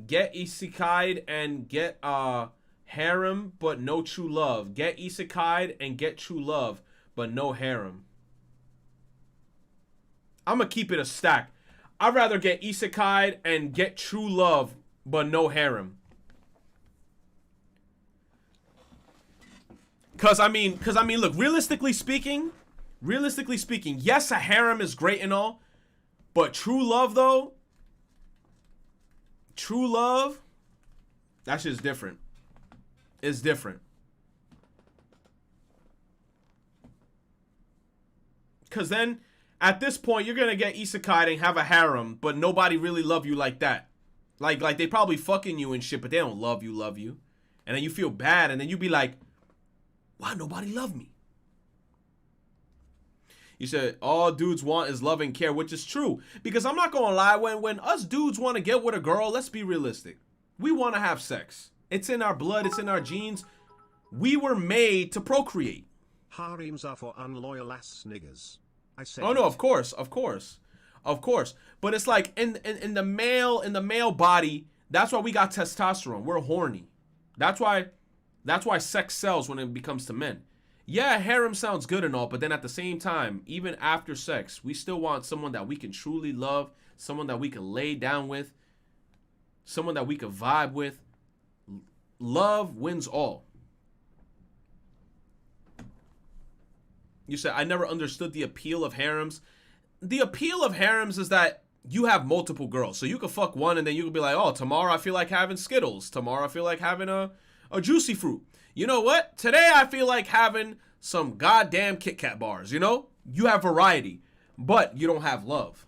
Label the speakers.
Speaker 1: Get isekai'd and get harem, but no true love. Get isekai'd and get true love, but no harem. I'm gonna keep it a stack. I'd rather get isekai'd and get true love, but no harem. Cause I mean, look, realistically speaking, yes, a harem is great and all, but true love though, true love, that shit's different. It's different. Cause then, at this point, you're gonna get isekai and have a harem, but nobody really love you like that. Like they probably fucking you and shit, but they don't love you. And then you feel bad, and then you be like, why nobody love me? You said all dudes want is love and care, which is true. Because I'm not gonna lie, when us dudes want to get with a girl, let's be realistic. We want to have sex. It's in our blood, it's in our genes. We were made to procreate.
Speaker 2: Harems are for unloyal ass niggas. I said
Speaker 1: oh no, of course. But it's like in the male body, that's why we got testosterone. We're horny. That's why sex sells when it becomes to men. Yeah, harem sounds good and all, but then at the same time, even after sex, we still want someone that we can truly love, someone that we can lay down with, someone that we can vibe with. Love wins all. You said, I never understood the appeal of harems. The appeal of harems is that you have multiple girls. So you can fuck one and then you can be like, oh, tomorrow I feel like having Skittles. Tomorrow I feel like having a juicy fruit. You know what? Today I feel like having some goddamn Kit Kat bars, you know? You have variety, but you don't have love.